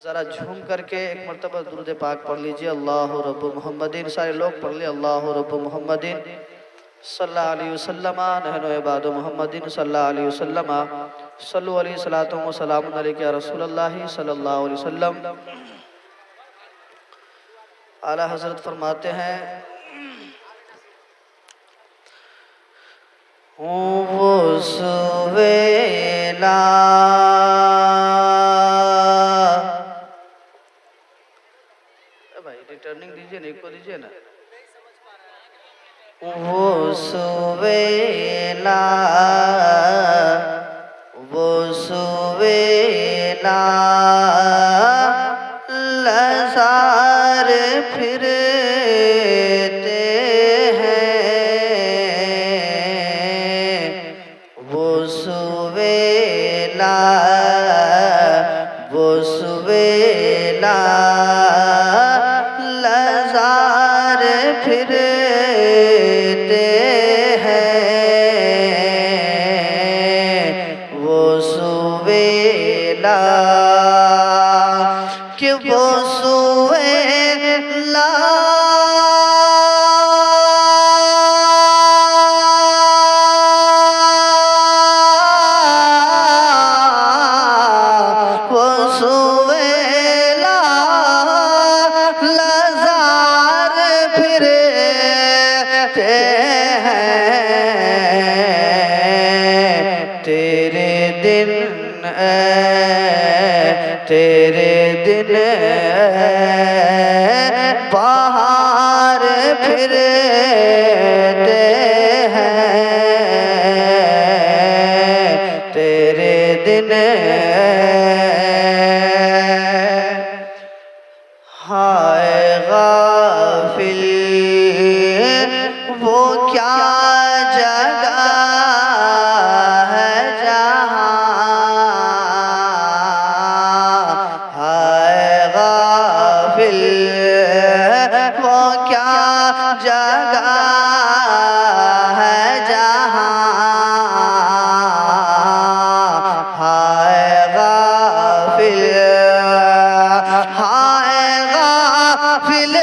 ज़रा झूम करके एक मरतबा दुरूद पाक पढ़ लीजिए। अल्लाहु रब्बु मुहम्मदिन, सारे लोग पढ़ लिए। अल्लाहु रब्बु मुहम्मदिन सल्लल्लाहु अलैहि वसल्लम, नहनु इबादु मुहम्मदिन सल्लल्लाहु अलैहि वसल्लम, सल्लु अलैहि सलातु व सलामुन अलैका या रसूलल्लाह सल्लल्लाहु अलैहि वसल्लम। आला हज़रत फरमाते हैं, वो सुवेला भाई रिटर्निंग दीजिए, नहीं को दीजिए ना। वो सुवेला, वो सुवेला लसार फिरते हैं, वो सुवेला, वो सुवेला लसार फिरते हैं, वो सुवेला कि वो सुवेला तेरे दिन बाहर फिरते हैं, तेरे दिन हाय गाफिल वो क्या जगह है जहाँ, वो क्या जगह है जहाँ, हाय गाफिल, हाय गाफिल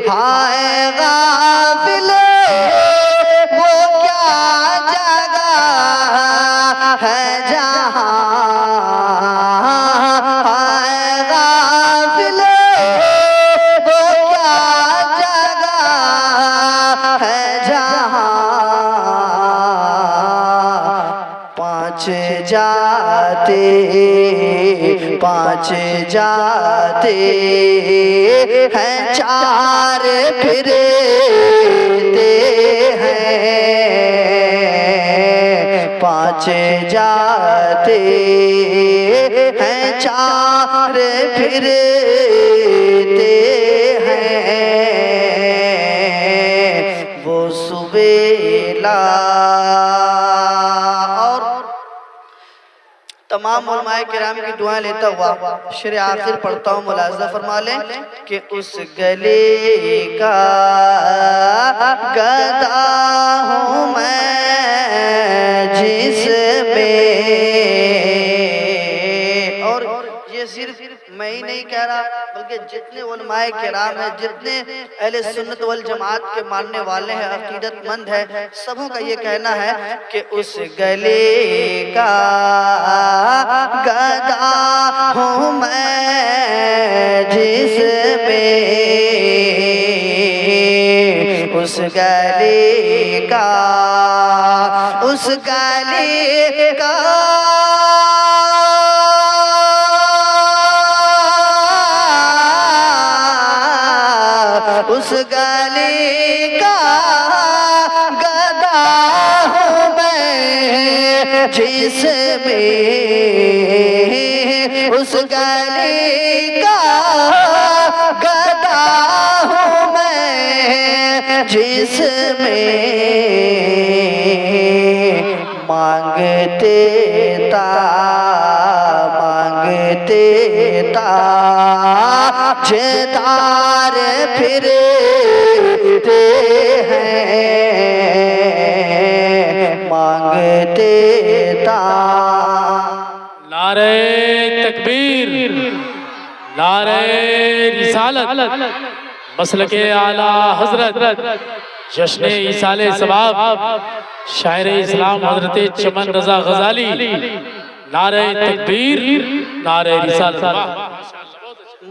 हाय गाफिल वो क्या जगह है जहाँ, हाय गाफिल वो क्या जगह है जहाँ, पाँच जाते हैं, चार फिरते हैं, पाँच जाते हैं, चार फिरते हैं, वो सुवेला। तमाम उलमाए किराम की दुआएं लेता हुआ शेर आखिर पढ़ता हूँ, मुलाज़ा फरमा लें कि उस गले का गदा हूँ मैं जिसमें, और ये सिर्फ मैं ही नहीं कह रहा बल्कि जितने उलमाए किराम हैं, जितने अहले सुन्नत वल जमात के मानने वाले हैं, अकीदतमंद हैं, सबों का ये कहना है कि उस गले का गदा हूँ मैं जिसमें, उस गले का, उस गले का उस गले का गदा हूँ मैं जिसमें, उस गले का गदा हूँ मैं जिसमें, मांगते ताजेदार फिरते मसलके आला हजरत जश्न इसाले सबाब शायर इस्लाम हजरत चमन रजा गजाली नारे तकबीर नारे रिसालत।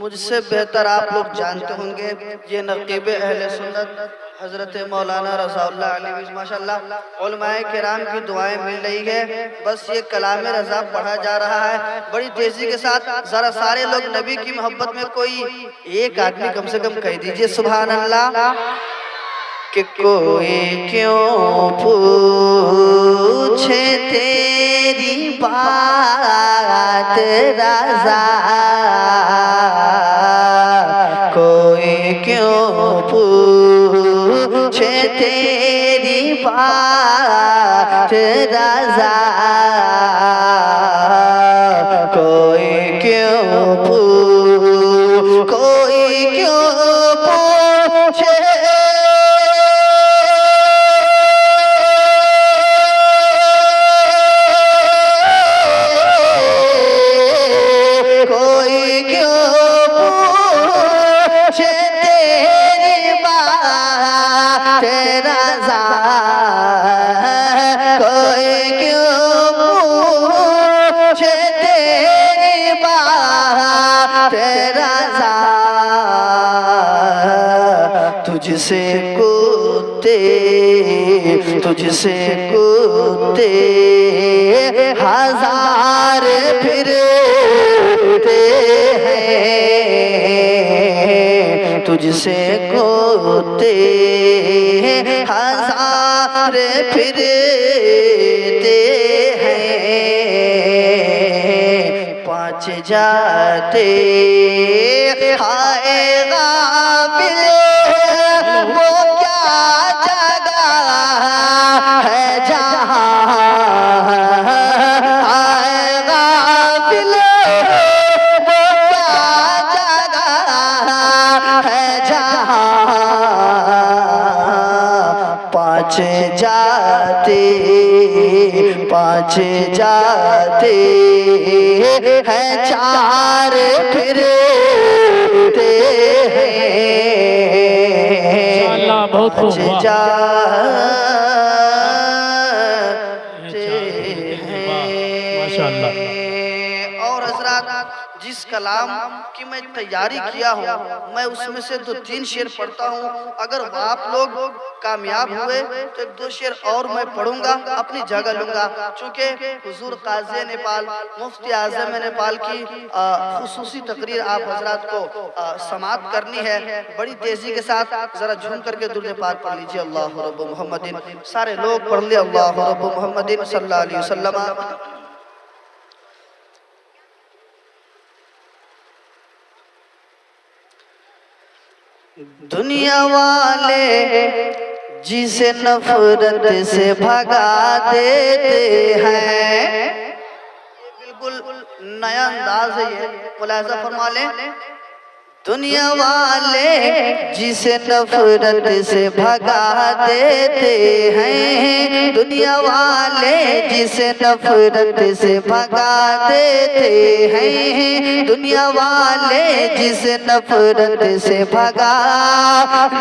मुझसे बेहतर आप लोग जानते होंगे ये नकीब अहले सुन्नत हजरत मौलाना रज़ाउल्लाह अलवी माशाल्लाह उलमाए किराम की दुआएं मिल रही है। बस ये कलाम रज़ा पढ़ा जा रहा है बड़ी तेजी के साथ। जरा सारे लोग नबी की मोहब्बत में कोई एक आदमी कम से कम कह दीजिए सुभान अल्लाह। कि कोई क्यों पूछे तेरी बात रज़ा, कोई क्यों पूछे तेरी बात रज़ा, कोई क्यों कोई क्यों पूछे तुझसे कुत्ते तुझसे कुत्ते हजार फिरते हैं, तुझसे कुत्ते हजार फिरते हैं। पाँच जाते हाय गाफिल वो क्या जगह है जहाँ हाय गाफिल वो क्या जगह है जहाँ। पाँच जाते हैं चार फिरते हैं, बहुत खूब माशाअल्लाह। और हजरात जिस कलाम की मैं तैयारी किया हूँ मैं उसमें से 2-3 शेर पढ़ता हूँ। अगर आप लोग कामयाब हुए तो 1-2 शेर और मैं पढ़ूंगा, अपनी जगह लूंगा। चूँकि हुजूर काज़ी नेपाल मुफ्ती आज़म नेपाल की खुसूसी तकरीर आप हजरात को समाप्त करनी है बड़ी तेजी के साथ। जरा झूम करके दुरूद पाक पढ़ लीजिए अल्लाह रब्बु मुहम्मदिन। सारे लोग पढ़ ले अल्लाह रब्बु मुहम्मदिन सल्लल्लाहु अलैहि वसल्लम। दुनिया वाले जिसे नफरत से भगा देते हैं, बिल्कुल नया अंदाज है ये, मुलाहिज़ा फरमा लें। दुनिया वाले जिसे नफरत से भगा देते हैं, दुनिया वाले जिसे नफरत से भगा देते हैं, दुनिया वाले जिसे नफरत से भगा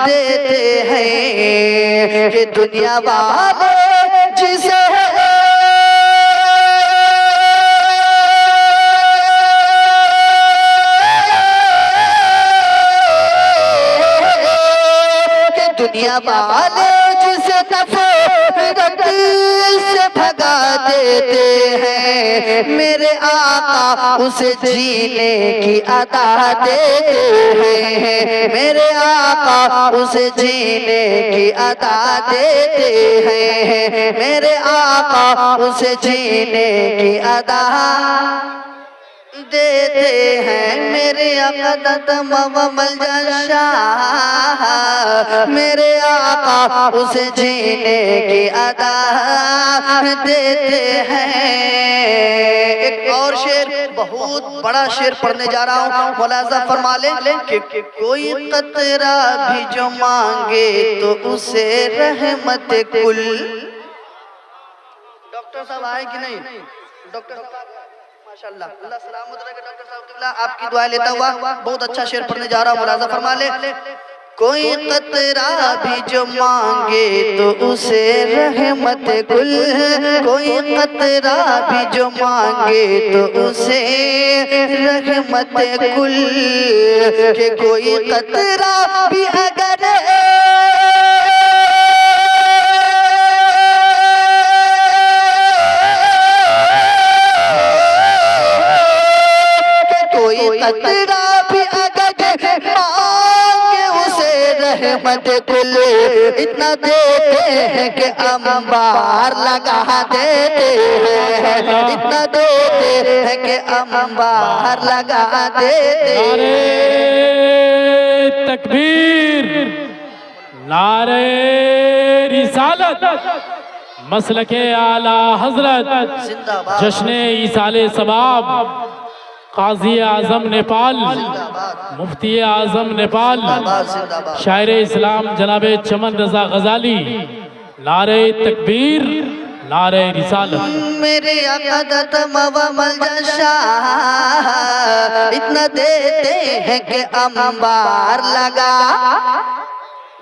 देते हैं। कि दुनिया वाले जिसे दुनिया वाले जिसे नफरत से भगा देते हैं, मेरे आका उसे जीने की अदा देते हैं, मेरे आका उसे जीने की अदा देते हैं, मेरे आका उसे जीने की अदा देते हैं। मेरे आका तमल शाह, मेरे आका उसे जीने की अदा देते हैं। एक और शेर, बहुत बड़ा शेर पढ़ने जा रहा हूँ, मुलाहिज़ा फरमा ले। कि कोई कतरा भी जो मांगे तो उसे रहमत कुल। डॉक्टर साहब आए कि नहीं? डॉक्टर माशाअल्लाह, अल्लाह सलामत रखे डॉक्टर साहब। किबला आपकी दुआ लेता हुआ बहुत अच्छा शेर पढ़ने जा रहा हूँ, मुलाहिज़ा फरमा ले। कोई कतरा भी जो मांगे तो उसे रहमत कुल, कोई कतरा भी जो मांगे तो उसे रहमत कुल, के कोई कतरा भी अगर कतरा भी अगर मांगे उसे रहमत कुल, इतना देते हैं कि अंबार लगा देते हैं, इतना देते हैं कि अंबार लगा देते हैं। नारे तकबीर, नारे रिसालत, मसलके आला हजरत, जश्न ईसाले सबाब, काजी आजम नेपाल, मुफ्ती आजम नेपाल, शायर इस्लाम जनाब चमन रजा गजाली, नारे तकबीर, नारे रिसालत। मेरे अक़दत मवमल जशा, इतना देते हैं कि अंबार लगा,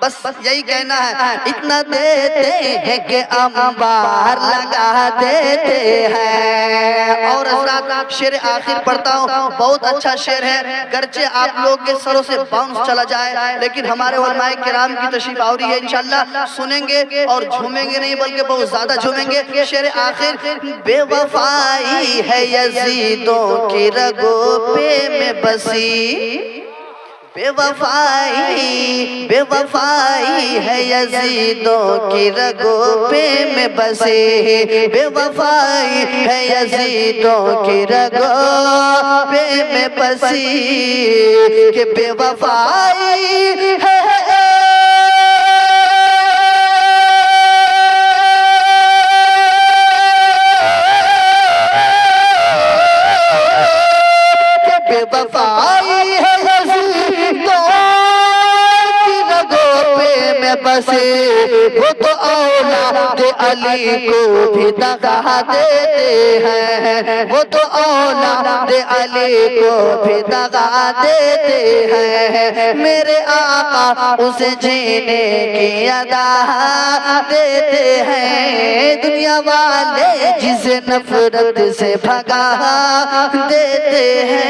बस यही कहना है, इतना देते हैं कि अंबार लगा देते हैं। और हज़रात शेर आखिर पढ़ता हूँ, बहुत अच्छा शेर है, गर्चे आप लोग के सरों से बाउंस चला जाए, लेकिन हमारे उलमाए किराम की तशरीफ आवरी है, इंशाअल्लाह सुनेंगे और झूमेंगे नहीं बल्कि बहुत ज्यादा झूमेंगे। शेर आखिर, बेवफाई है यजीदों की रगों पे में बसी, बेवफाई बेवफाई है यजीदों की रगों पे में बसे, बेवफाई है यजीदों की रगों पे में बसी, कि बेवफाई है बेवफाई है बसे, वो तो औलाद अली को भी दगा देते हैं, वो तो औलाद अली को भी दगा देते हैं। मेरे आका उसे जीने की अदा देते हैं, दुनिया वाले जिसे नफरत से भगा देते हैं।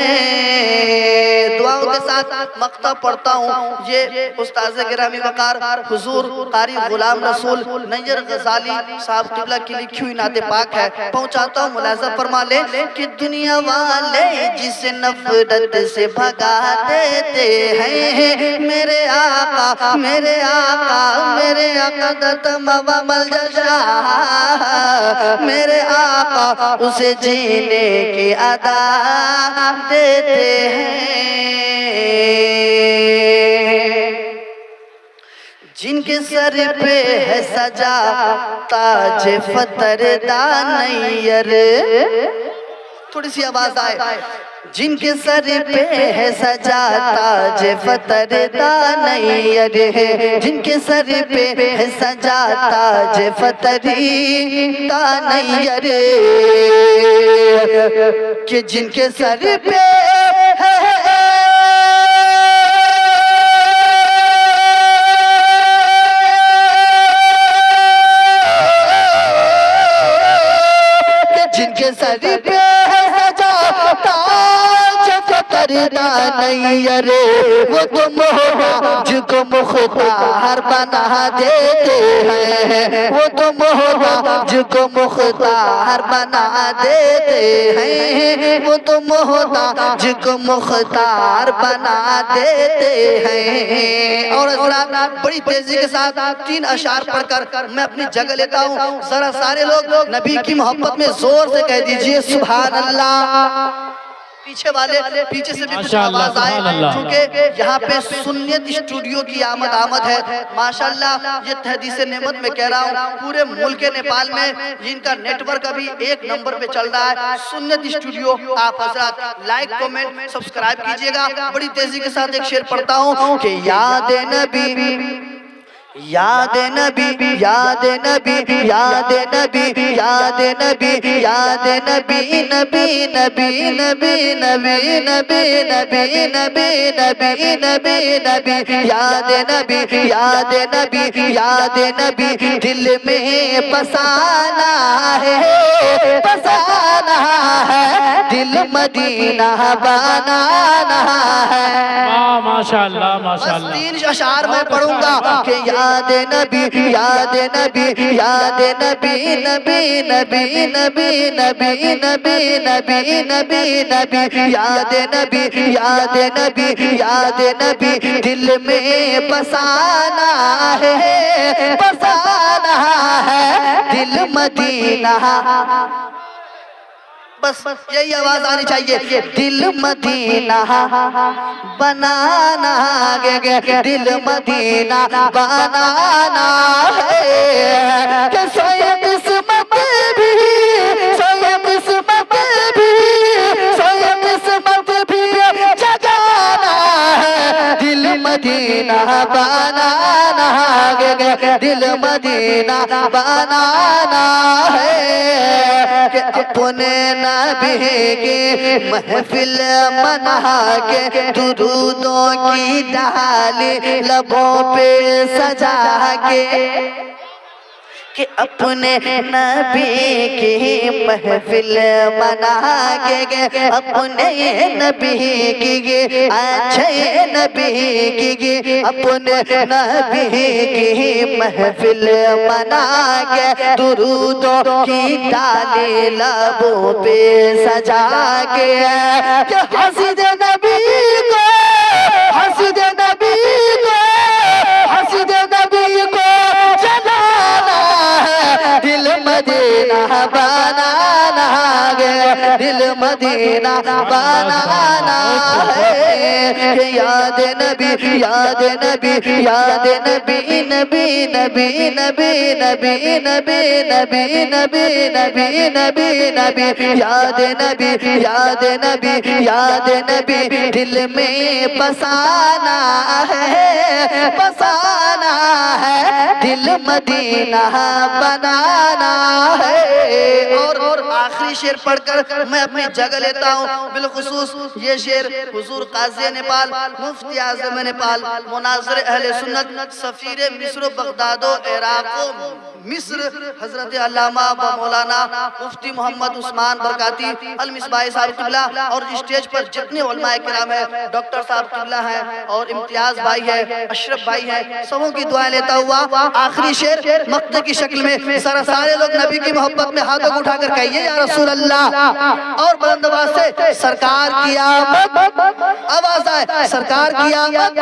दुआओं के साथ मक्ता पढ़ता हूँ, ये उस्ताद गिरामी वकार हुजूर कारी गुलाम रसूल नैयर गजाली साहब किबला की लिखी हुई नाते पाक है, पहुंचाता हूँ, मुलाजा फरमा ले कि दुनिया वाले जिसे नफरत से भगा देते हैं, मेरे आका मेरे आका मेरे अक़दत मवमल जशा, मेरे आका उसे जीने की अदा देते हैं। जिनके सर पे है सजा ताज फतर दानैयर, थोड़ी सी आवाज आए, जिनके सर पे है सजा ताज फतर दानैयर है, जिनके सर पे है सजा ताज फतरी दानैयर, कि जिनके सर पे जिनके सर पे है सजा ताज फतर दानैयर, वो तो मोहताज को मुख्तार बना देते हैं, वो तो मोहताज को मुख्तार बना देते हैं, वो तो मोहताज को मुख्तार बना देते हैं। और हज़रात बड़ी तेजी के साथ 3 अशार पढ़कर मैं अपनी जगह लेता हूँ, जरा सारे लोग नबी की मोहब्बत में जोर से कह दीजिए सुभान अल्लाह। पीछे वाले पीछे से भी कुछ आवाज आए, क्योंकि यहाँ पे सुन्नियत स्टूडियो की आमद है माशाल्लाह। ये तहदीस नेमत में कह रहा हूँ, पूरे मुल्क नेपाल में जिनका नेटवर्क अभी 1 नंबर पे चल रहा है, सुन्नियत स्टूडियो। आप हज़रात लाइक कमेंट सब्सक्राइब कीजिएगा। बड़ी तेजी के साथ एक शेर पढ़ता हूँ कि याद नबी याद नबी याद नबी याद नबी याद नबी याद नबी नबी नबी नबी नबी नबी नबी नबी नबी नबी नबी याद नबी याद नबी याद नबी दिल में बसाना है दिल मदीना बनाना है। माशाअल्लाह माशाअल्लाह। तीन अशार मैं पढ़ूंगा कि याद नबी याद नबी याद नबी नबी नबी नबी नबी नबी नबी नबी नबी याद नबी याद नबी याद नबी दिल में बसाना है दिल मदीना। बस यही आवाज आनी चाहिए। दिल मदीना बनाना दिल मदीना बनाना है कि सोए किस्मत भी सोए किस्मत भी सोए किस्मत भी जगाना है दिल मदीना बनाना दिल मदीना बनाना है कि अपने नबी की महफिल मना के दुरूदों की डाली लबों पे सजा के कि अपने नबी की महफिल मना के अपने नबी की अच्छे नबी की अपने नबी की महफिल मना के दुरूदों की डाली लबों पे सजा के हसीद नबी को हसीद नबी को हसीद नबी को दिल मदीना बनाना दिल मदीना बनाना है याद नबी याद नबी याद नबी नबी नबी नबी नबी नबी नबी नबी नबी नबी नबी याद नबी याद नबी याद नबी दिल में बसाना है दिल मदीना बनाना है। और आखिरी शेर पढ़कर मैं अपनी जगह लेता हूँ। बिलखुसूस ये शेर हुजूर काज़ी नेपाल मुफ्ती आज़म नेपाल मुनाज़िर अहले सुन्नत सफ़ीर मिस्र बगदादो इराक़ो मिस्र हजरत अल्लामा व मौलाना मुफ्ती मोहम्मद उस्मान बरकाती अल मिसबाही साहब किबला और स्टेज पर जितने उलमाए किराम है डॉक्टर साहब किबला है और इम्तियाज भाई है अशरफ भाई है सबों की दुआएं लेता हुआ आखिरी शेर मक्ते की शक्ल में सारा सारे लोग नबी की मोहब्बत में हाथों को उठाकर कहिए या रसूल अल्लाह और बुलंद आवाज से सरकार की आमद आवाज आए सरकार की आमद।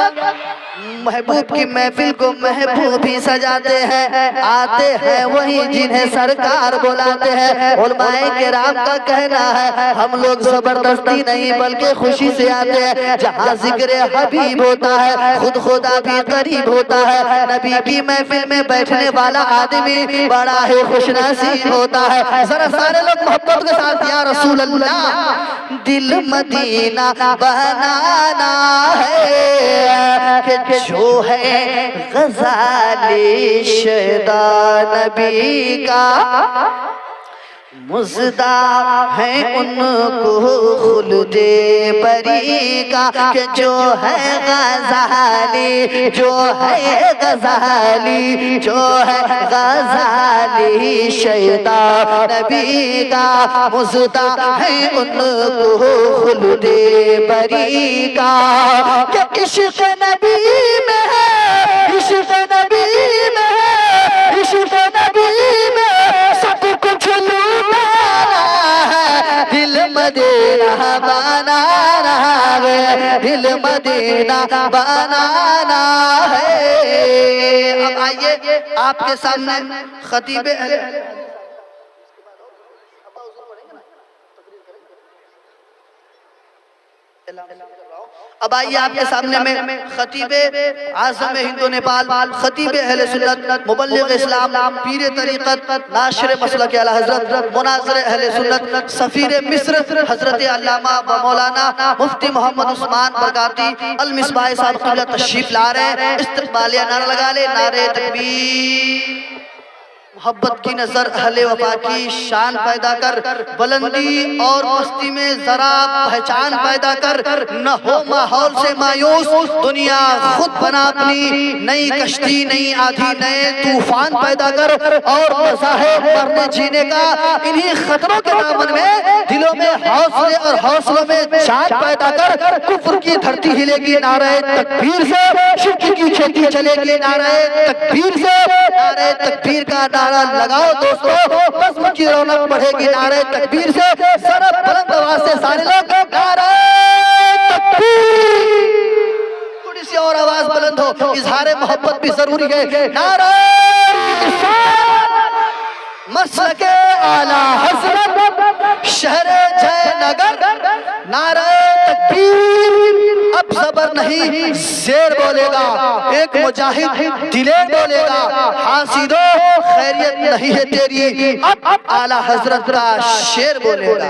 महबूब की महफिल को महबूब ही सजाते हैं आते हैं वही जिन्हें सरकार बुलाते हैं। उलमाए किराम का कहना है हम लोग जबरदस्ती नहीं बल्कि खुशी से आते हैं। जहाँ जिक्र हबीब होता है खुद खुदा भी करीब होता है। नबी की महफिल में बैठने वाला आदमी बड़ा ही खुशनसीब होता है। जरा सारे लोग मोहब्बत के साथ या रसूल अल्लाह दिल मदीना बनाना है कि जो है गजाली शदा नबी का मुज़दा है उनको खुल्दे बरी का कि जो है गजाली जो है गजाली जो है गजाली शैदा नबी का मुज़दा है उनको खुल्दे बरी का कि इश्क़ नबी में है इश्क़ नबी में है इश्क़ नबी में सब कुछ दिल मदीना बनाना है दिल मदीना बनाना है। अब आइए आपके सामने खतीब अब आइए आपके सामने में खतीबे आज़म हिंदू नेपाल, खतीबे अहले सुन्नत, मुबल्लिग इस्लाम, पीर तरीक़त, नाशिर मसलक आला हज़रत, मुनाज़िर अहले सुन्नत, सफ़ीर मिस्र हज़रत अल्लामा व मौलाना मुफ्ती मोहम्मद उस्मान बरकाती अल मिसबाह साहब क़िबला तशरीफ ला रहे हैं। इस्तक़बालिया नारा लगा ले, नारे तकबीर। मोहब्बत की नजर अहले वफा की शान पैदा कर, बुलंदी और मस्ती में जरा पहचान पैदा कर, न हो माहौल से मायूस, दुनिया खुद बना अपनी नई कश्ती, नई आधी, नए तूफान पैदा कर और मजा है मरने जीने का। इन्हीं खतरों के दामन में दिलों में हौसले और हौसलों में चांद पैदा कर, कुफ्र की धरती हिलेगी नारे तकबीर से, शिर्क की खेती चलेगी नारे तकबीर से। नारे तकबीर का नारा लगाओ दोस्तों, बस की रौनक बढ़ेगी नारे तकबीर से। जरा बुलंद आवाज से सारे लोग नारे तकबीर। थोड़ी सी और आवाज बुलंद हो, इजहार मोहब्बत भी जरूरी है। नारे मसलके आला हज़रत शहरे जयनगर, नारे तकबीर। अब ज़बर नहीं शेर बोलेगा, एक मुजाहिद दिलेर बोलेगा, हासिदो खैरियत नहीं है तेरी, अब आला हज़रत का शेर बोलेगा।